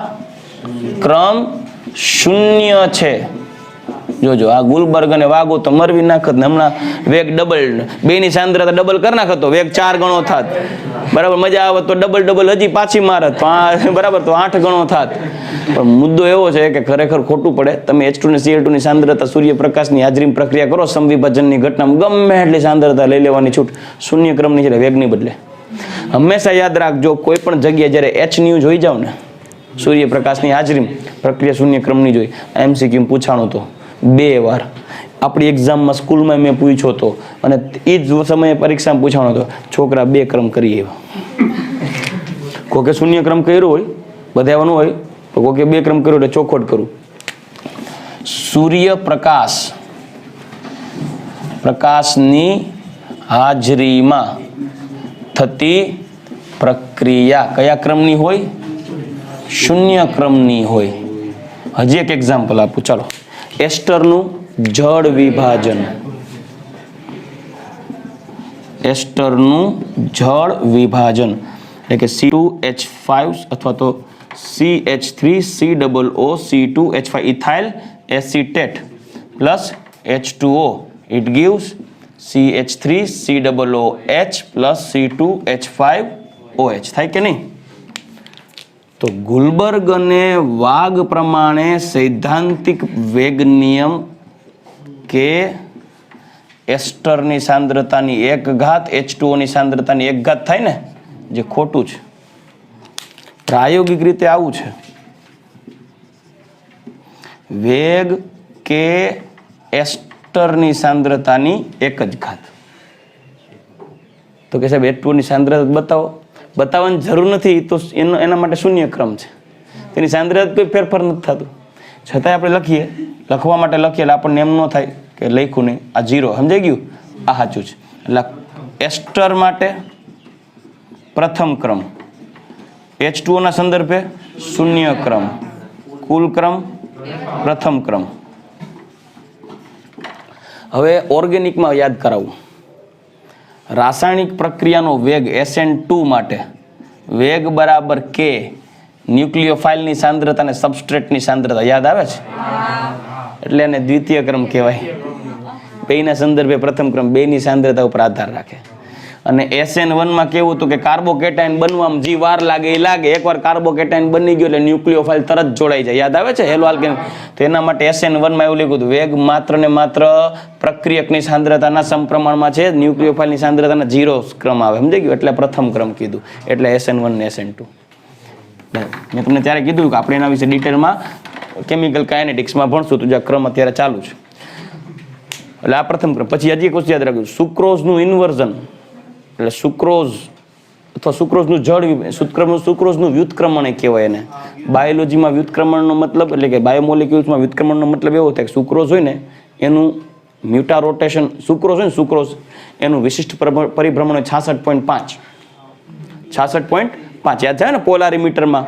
ક્રમ 0 છે. જોજો આ ગુલબર્ગ અને વાગો તો મરવી નાખત ને હમણાં વેગ ડબલ, બેની સાંદ્રતા ડબલ કરી નાખત તો વેગ 4 ગણો થાત. બરાબર, મજા આવે તો ડબલ હજી પાછી મારત, બરાબર, તો 8 ગણો થાત. પણ મુદ્દો એવો છે કે ખરેખર ખોટું પડે. તમે H2 ને Cl2 ની સાંદ્રતા સૂર્યપ્રકાશની હાજરીમાં પ્રક્રિયા કરો, સમવિભાજનની ઘટનામાં ગમે એટલી સાંદ્રતા લઈ લેવાની છૂટ, શૂન્ય ક્રમની છે, વેગની બદલે. હંમેશા યાદ રાખજો, કોઈ પણ જગ્યાએ જ્યારે H ન્યુ જોઈ જાવ ને સૂર્યપ્રકાશની હાજરીમાં પ્રક્રિયા શૂન્ય ક્રમની જોઈ, MCQ પૂછાણું તો 2 વાર આપણી એક્ઝામમાં સ્કૂલમાં મેં પૂછ્યો હતો અને એ જ સમયે પરીક્ષામાં પૂછવાનો હતો. છોકરા 2 ક્રમ કરી આવ્યા. કોકે શૂન્ય ક્રમ કર્યો હોય બધાવાનું હોય તો કોકે 2 ક્રમ કર્યો એટલે ચોખવટ કરું. પ્રકાશની હાજરીમાં થતી પ્રક્રિયા કયા ક્રમની હોય? શૂન્ય ક્રમની હોય. હજી એક એક્ઝામ્પલ આપું, ચાલો. એસ્ટરનું જળ વિભાજન, એસ્ટરનું જળ વિભાજન એટલે કે C2H5 અથવા તો CH3COO2H5 ethyl acetate plus H2O, it gives CH3COOH plus C2H5OH. થાય કે નહીં? તો ગુલબર્ગ અને વાગ પ્રમાણે સૈદ્ધાંતિક વેગ નિયમ કે એસ્ટરની સાંદ્રતાની 1 ઘાત H2O ની સાંદ્રતાની 1 ઘાત થાય ને, જે ખોટું છે. પ્રાયોગિક રીતે આવું છે, વેગ કે એસ્ટરની સાંદ્રતાની 1 જ ઘાત. તો કે સાહેબ H2O ની સાંદ્રતા બતાવવાની જરૂર નથી, તો એના માટે શૂન્ય ક્રમ છે, તેની સાંદ્રતા કોઈ ફેરફાર નથી થતું. છતાંય આપણે લખવા માટે લખીએ એટલે આપણને એમ ન થાય કે લખ્યું નહીં, આ 0. સમજાઈ ગયું? આ સાચું છે. એટલે એસ્ટર માટે પ્રથમ ક્રમ, H2O ના સંદર્ભે શૂન્ય ક્રમ, કુલ ક્રમ પ્રથમ ક્રમ. હવે ઓર્ગેનિકમાં યાદ કરાવું, રાસાયણિક પ્રક્રિયાનો વેગ SN2 માટે વેગ બરાબર કે ન્યુક્લિયોફાઇલની સાંદ્રતા અને સબસ્ટ્રેટની સાંદ્રતા. યાદ આવે છે? એટલે એને દ્વિતીય ક્રમ કહેવાય. બેના સંદર્ભે પ્રથમ ક્રમ, બેની સાંદ્રતા ઉપર આધાર રાખે. અને SN1 માં કેવું હતું કે કાર્બોકેટાઇન બનવામાં જે વાર લાગે એ લાગે, એકવાર કાર્બોકેટાઇન બની ગયો એટલે ન્યુક્લિયોફાઇલ તરત જોડાઈ જાય. યાદ આવે છે? Hello alkane. તો એના માટે SN1 માં એવું લખ્યું હતું વેગ માત્ર ને માત્ર પ્રક્રિયકની સાંદ્રતાના સમપ્રમાણમાં છે, ન્યુક્લિયોફાઇલની સાંદ્રતાના 0 ક્રમ આવે. સમજાઈ ગયું? એટલે પ્રથમ ક્રમ કીધું, એટલે SN1 ને SN2. મેં તમને ત્યારે કીધું કે આપણે એના વિશે ડિટેલમાં કેમિકલ કાઇનેટિક્સમાં ભણશું, તો જે ક્રમ અત્યારે ચાલુ છે. એટલે આ પ્રથમ ક્રમ. પછી હજી એક વસ્તુ યાદ રાખજો, સુક્રોઝનું ઇન્વર્ઝન એટલે સુક્રોઝ અથવા સુક્રોઝનું સુક્રોઝનું વ્યુત્ક્રમણ કહેવાય એને. બાયોલોજીમાં વ્યુત્ક્રમણનો મતલબ એટલે કે બાયોમોલિક્યુલ્સમાં વ્યુત્ક્રમણનો મતલબ એવો થાય કે સુક્રોઝ હોય ને એનું મ્યુટા રોટેશન, સુક્રોઝ હોય ને સુક્રોઝ એનું વિશિષ્ટ પરિભ્રમણ 66.5 યાદ થાય ને પોલારીમીટરમાં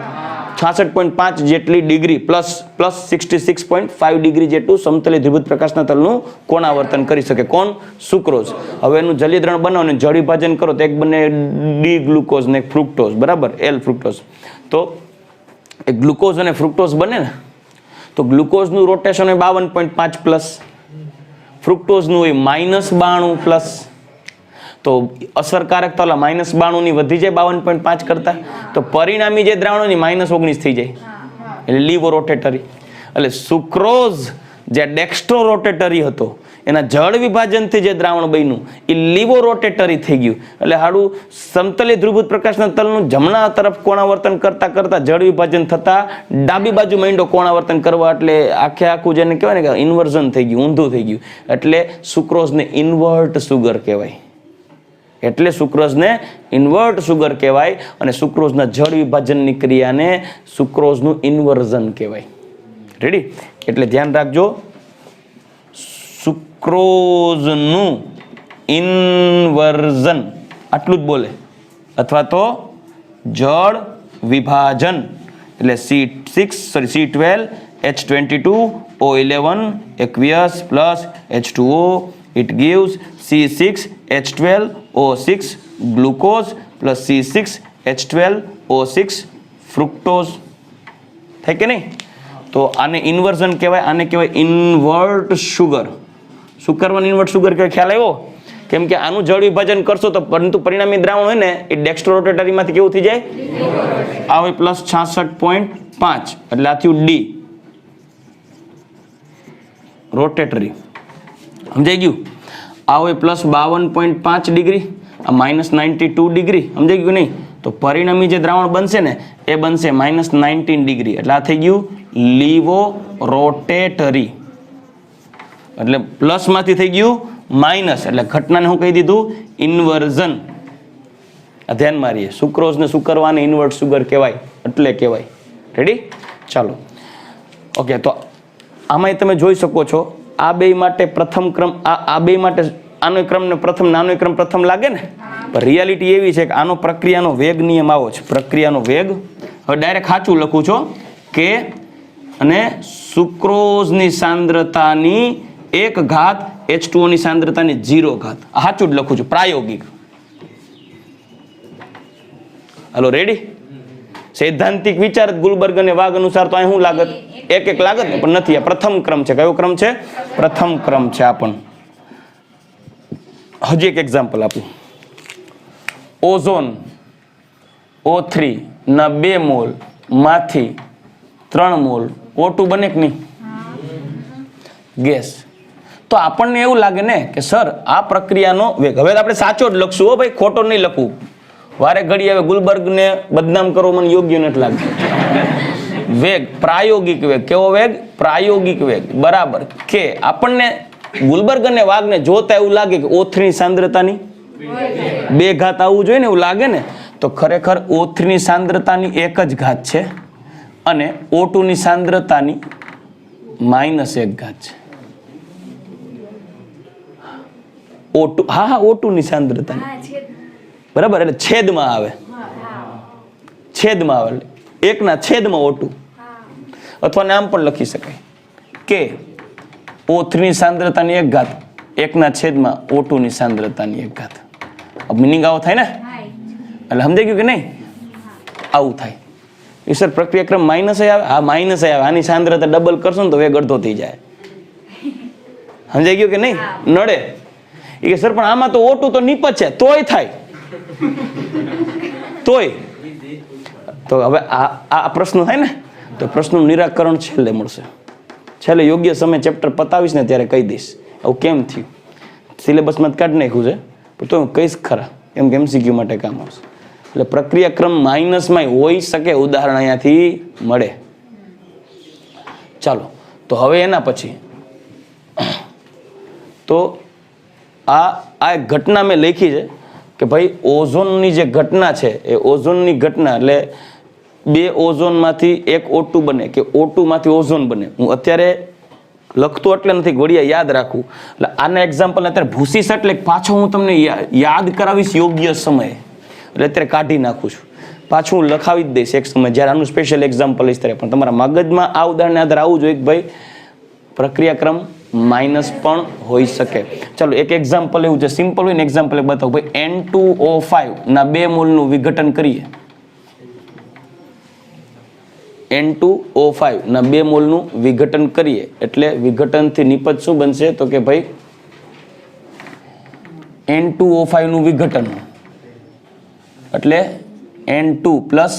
66.5 જેટલી ડિગ્રી પ્લસ 66.5 ડિગ્રી જેટલું સમતલી ધ્રુવીકૃત પ્રકાશના તલનું કોણાવર્તન કરી શકે. કોણ? સુક્રોઝ. હવે એનું જલીય દ્રાવણ બનાવો ને જળ વિભાજન કરો તો એક બને ડી ગ્લુકોઝ ને ફ્રુક્ટોઝ, બરાબર, એલ ફ્રુક્ટોઝ. તો એ ગ્લુકોઝ અને ફ્રુક્ટોઝ બને ને, તો ગ્લુકોઝનું રોટેશન હોય 52.5 પ્લસ, ફ્રુક્ટોઝનું હોય -92 પ્લસ. તો અસરકારકતા -92 ની વધી જાય 52.5 કરતા, તો પરિણામી જે દ્રાવણોની -19 થઈ જાય. એટલે લીવો રોટેટરી. એટલે સુક્રોઝ જે ડેક્સ્ટ્રો રોટેટરી હતો એના જળ વિભાજનથી જે દ્રાવણ બન્યું એ લીવો રોટેટરી થઈ ગયું. એટલે હાડું સમતલી ધ્રુવભૂત પ્રકાશના તલનું જમણા તરફ કોણાવર્તન કરતા કરતા જળ વિભાજન થતા ડાબી બાજુ માંડ્યો કોણાવર્તન કરવા, એટલે આખું જેને કહેવાય ને કે ઇન્વર્ઝન થઈ ગયું, ઊંધું થઈ ગયું. એટલે સુક્રોઝને ઇન્વર્ટ સુગર કહેવાય. એટલે સુક્રોઝને ઇન્વર્ટ સુગર કહેવાય અને સુક્રોઝના જળ વિભાજનની ક્રિયાને સુક્રોઝનું ઇન્વર્ઝન કહેવાય. રેડી? એટલે ધ્યાન રાખજો, સુક્રોઝનું ઇન્વર્ઝન આટલું જ બોલે, અથવા તો જળ વિભાજન એટલે C12 H22 O11 aqueous plus H2O, it gives C6H12 O6 glucose plus C6H12 O6 fructose. થાય કે નહીં? તો આને ઇન્વર્ઝન કહેવાય, આને કહેવાય ઇન્વર્ટ સુગર. શું કરવાનું ઇન્વર્ટ સુગર કહેવાય? ખ્યાલ આવ્યો? કેમ કે આનું જળ વિભાજન કરશો તો પરંતુ પરિણામી દ્રાવણ હોય ને એ ડેક્સ્ટ્રો રોટેટરીમાંથી કેવું થઈ જાય? આ હોય પ્લસ 66.5 એટલે આ થયું ડી રોટેટરી. સમજાઈ ગયું? આ હોય પ્લસ 52.5 ડિગ્રી, આ માઇનસ 92 ડિગ્રી. સમજાઈ ગયું નહીં? તો પરિણામી જે દ્રાવણ બનશે ને એ બનશે માઇનસ 19 ડિગ્રી. એટલે આ થઈ ગયું લીવો રોટેટરી. એટલે પ્લસ માંથી થઈ ગયું માઇનસ, એટલે ઘટનાને હું કહી દીધું ઇન્વર્ઝન. આ ધ્યાન મારીએ, સુક્રોઝને સુકરવાને ઇન્વર્ટ સુગર કહેવાય એટલે કહેવાય. રેડી? ચાલો ઓકે. તો આમાં તમે જોઈ શકો છો આ બે માટે પ્રથમ ક્રમ, આ બે માટે આનો ક્રમ ને પ્રથમ, આનો ક્રમ પ્રથમ લાગે ને, પણ રિયાલિટી એવી છે કે આનો પ્રક્રિયાનો વેગ નિયમ આવો છે. પ્રક્રિયાનો વેગ હવે ડાયરેક્ટ સાચું લખું છો કે અને સુક્રોઝની સાંદ્રતાની 1 ઘાત H2O ની સાંદ્રતાની 0 ઘાત. આ સાચું જ લખું છું પ્રાયોગિક. હાલો રેડી? સૈદ્ધાંતિક વિચાર ગુલબર્ગ અને વાઘ અનુસાર તો અહીં શું લાગત? એક લાગત ને, પણ નથી. આ પ્રથમ ક્રમ છે. કયો ક્રમ છે? પ્રથમ ક્રમ છે. આ પણ હજી એક એક્ઝામ્પલ આપું. ઓઝોન O3 ના 2 મોલ માંથી 3 મોલ O2 બને કે નહીં? ગેસ. તો આપણને એવું લાગે ને કે સર આ પ્રક્રિયાનો વેગ, હવે આપણે સાચો જ લખશું હો ભાઈ, ખોટો નહીં લખવું. વારે ઘડી હવે ગુલબર્ગને બદનામ કરવો મને યોગ્ય નથી લાગતું. વેગ પ્રાયોગિક વેગ. કેવો વેગ? પ્રાયોગિક વેગ. બરાબર કે આપણને ગુલબર્ગ અને વાઘને જોતા એવું લાગે કે O3 ની સાંદ્રતાની 2 ઘાત આવવું જોઈએ ને, એવું લાગે ને. તો ખરેખર O3 ની સાંદ્રતાની 1 જ ઘાત છે અને O2 ની સાંદ્રતાની -1 ઘાત છે. O2 હા O2 ની સાંદ્રતાની બરાબર, એટલે છેદમાં આવે, છેદમાં આવે એટલે 1 ના છેદમાં O2. અથવા આમ પણ લખી શકાય કે O3 ની સાંદ્રતાની 1 ઘાત 1 ના છેદમાં O2 ની સાંદ્રતાની 1 ઘાત. મિનિંગ આવો થાય ને? એટલે સમજાઈ ગયું કે નહીં? આવું થાય. એ સર પ્રક્રિયાક્રમ માઇનસ આવે? હા માઇનસ આવે. આની સાંદ્રતા ડબલ કરશો ને તો વેગ અડધો થઈ જાય. સમજાઈ ગયું કે નહીં? નડે એ કે સર પણ આમાં તો O2 તો નીપજે તોય થાય, તોય. તો હવે આ પ્રશ્ન થાય ને, તો પ્રશ્નનું નિરાકરણ છેલ્લે મળશે. છેલ્લે યોગ્ય સમય ચેપ્ટર પતાવીશ ને ત્યારે કહી દઈશ આવું કેમ થયું. સિલેબસમાં જ કાઢી નાખ્યું છે પણ તો હું કહીશ ખરા, કેમ કે MCQ માટે કામ આવશે. એટલે પ્રક્રિયાક્રમ માઇનસમાં હોઈ શકે, ઉદાહરણ અહીંયાથી મળે. ચાલો તો હવે એના પછી તો આ એક ઘટના મેં લખી છે કે ભાઈ ઓઝોનની જે ઘટના છે એ ઓઝોનની ઘટના એટલે 2 ઓઝોનમાંથી 1 O2 બને કે O2 માંથી ઓઝોન બને. હું અત્યારે લખતો એટલે નથી, ઘડિયા યાદ રાખવું. એટલે આના એક્ઝામ્પલ અત્યારે ભૂસીશ એટલે પાછો હું તમને યાદ કરાવીશ યોગ્ય સમયે. એટલે અત્યારે કાઢી નાખું છું, પાછું હું લખાવી જ દઈશ એક સમય જ્યારે આનું સ્પેશિયલ એક્ઝામ્પલ લઈશ ત્યારે. પણ તમારા મગજમાં આ ઉદાહરણ આધાર આવવું જોઈએ કે ભાઈ પ્રક્રિયાક્રમ માઇનસ પણ હોઈ શકે. ચાલો એક એક્ઝામ્પલ એવું છે, સિમ્પલ હોય ને એક્ઝામ્પલ બતાવું. ભાઈ N2O5 ના 2 મોલનું વિઘટન કરીએ. N2O5 ના 2 મોલનું વિઘટન કરીએ એટલે વિઘટનથી નિપજ શું બનશે? તો કે ભાઈ N2O5 નું વિઘટન એટલે N2 પ્લસ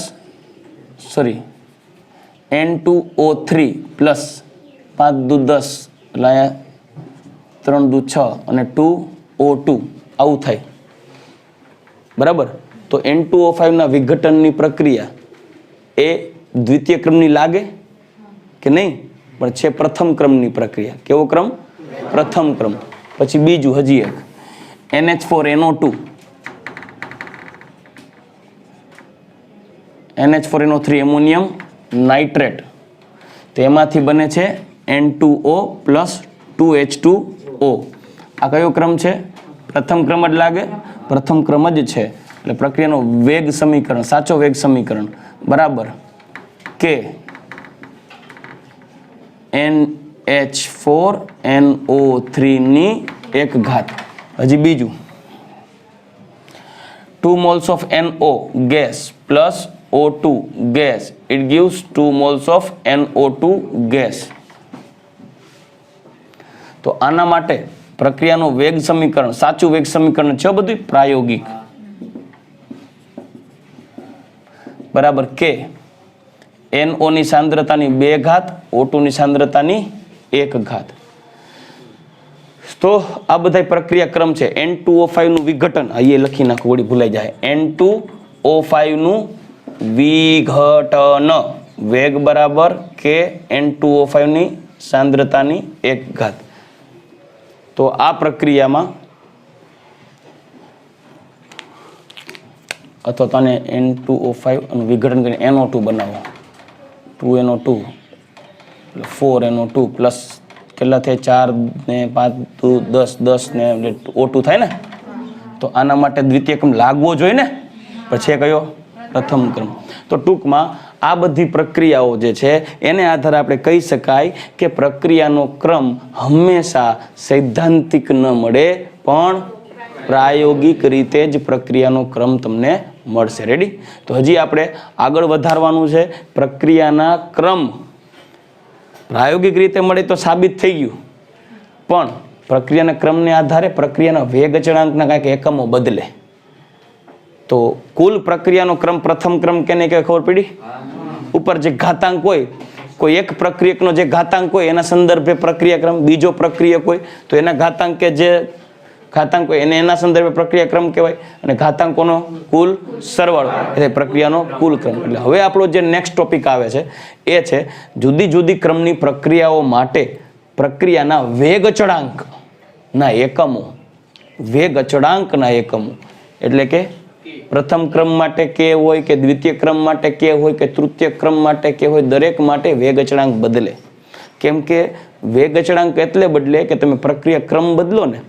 N2O3 પ્લસ 5 દુ 10 એટલે અહીંયા 3 દુ 6 અને 2O2 આવું થાય બરાબર. તો N2O5 ના વિઘટનની પ્રક્રિયા એ દ્વિતીય ક્રમની લાગે કે નહીં? પણ છે પ્રથમ ક્રમની પ્રક્રિયા. કેવો ક્રમ? પ્રથમ ક્રમ. પછી બીજું હજી એક NH4NO2 NH4NO3 એમોનિયમ નાઇટ્રેટ. તો એમાંથી બને છે N2O પ્લસ 2H2O. આ કયો ક્રમ છે? પ્રથમ ક્રમ જ લાગે. પ્રથમ ક્રમ જ છે. એટલે પ્રક્રિયાનો વેગ સમીકરણ, સાચો વેગ સમીકરણ બરાબર કે NH4NO3 ની 1 ઘાત. હજી બીજું 2 moles of NO gas plus O2 gas, it gives 2 moles of NO2 gas. તો આના માટે પ્રક્રિયાનો વેગ સમીકરણ, સાચું વેગ સમીકરણ છે બધું પ્રાયોગિક બરાબર કે NO ની સાંદ્રતાની 2 ઘાત, O2 ની સાંદ્રતાની 1 ઘાત. તો આ બધા પ્રક્રિયા ક્રમ છે. N2O5 નું વિઘટન અહીંયા લખી નાખો, વળી ભૂલાઈ જાય. N2O5 નું વિઘટન વેગ બરાબર કે N2O5 ની સાંદ્રતાની 1 ઘાત. તો આ પ્રક્રિયામાં અથવા તને N2O5 નું વિઘટન કરીને NO2 બનાવો. 2NO2 4NO2 પ્લસ કેટલા થાય? 4 ને 5 10 10 ને O2 થાય ને. તો આના માટે દ્વિતીય ક્રમ લાગવો જોઈએ ને. પછી કયો? પ્રથમ ક્રમ. તો ટૂંકમાં આ બધી પ્રક્રિયાઓ જે છે એને આધારે આપણે કહી શકાય કે પ્રક્રિયાનો ક્રમ હંમેશા સૈદ્ધાંતિક ન મળે પણ પ્રાયોગિક રીતે જ પ્રક્રિયાનો ક્રમ તમને મળશે. રેડી? તો હજી આપણે આગળ વધારવાનું છે. પ્રક્રિયાના ક્રમ પ્રાયોગિક રીતે મળે તો સાબિત થઈ ગયું, પણ પ્રક્રિયાના ક્રમને આધારે પ્રક્રિયાના વેગ અચળાંકના કાંઈક એકમો બદલે. તો કુલ પ્રક્રિયાનો ક્રમ પ્રથમ ક્રમ કેને કે ખબર પડી? ઉપર જે ઘાતાંક હોય, કોઈ એક પ્રક્રિયકનો જે ઘાતાંક હોય એના સંદર્ભે પ્રક્રિયાક્રમ, બીજો પ્રક્રિયક હોય તો એના ઘાતાંક કે જે ઘાતાંક હોય એને એના સંદર્ભે પ્રક્રિયાક્રમ કહેવાય, અને ઘાતાંકોનો કુલ સરવાળો એટલે પ્રક્રિયાનો કુલ ક્રમ. એટલે હવે આપણો જે નેક્સ્ટ ટોપિક આવે છે એ છે જુદી જુદી ક્રમની પ્રક્રિયાઓ માટે પ્રક્રિયાના વેગ અચળાંકના એકમો. વેગ અચળાંકના એકમો એટલે કે પ્રથમ ક્રમ માટે કે હોય કે દ્વિતીય ક્રમ માટે કે હોય કે તૃતીય ક્રમ માટે કે હોય, દરેક માટે વેગ અચળાંક બદલે. કેમ કે વેગ અચળાંક એટલે બદલે કે તમે પ્રક્રિયા ક્રમ બદલો ને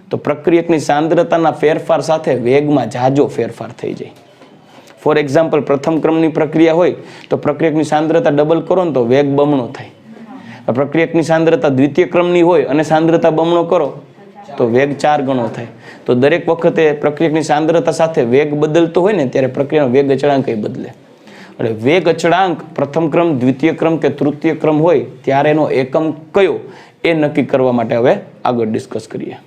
તો પ્રક્રિયકની સાંદ્રતાના ફેરફાર સાથે વેગમાં ઝાઝો ફેરફાર થઈ જાય. ફોર એક્ઝામ્પલ, પ્રથમ ક્રમની પ્રક્રિયા હોય તો પ્રક્રિયકની સાંદ્રતા ડબલ કરો ને તો વેગ બમણો થાય. પ્રક્રિયકની સાંદ્રતા દ્વિતીય ક્રમની હોય અને સાંદ્રતા બમણો કરો તો વેગ 4 ગણો થાય. તો દરેક વખતે પ્રક્રિયકની સાંદ્રતા સાથે વેગ બદલતો હોય ને ત્યારે પ્રક્રિયાનો વેગ અચળાંક બદલે. એટલે વેગ અચળાંક પ્રથમ ક્રમ, દ્વિતીય ક્રમ કે તૃતીય ક્રમ હોય ત્યારે એનો એકમ કયો એ નક્કી કરવા માટે હવે આગળ ડિસ્કસ કરીએ.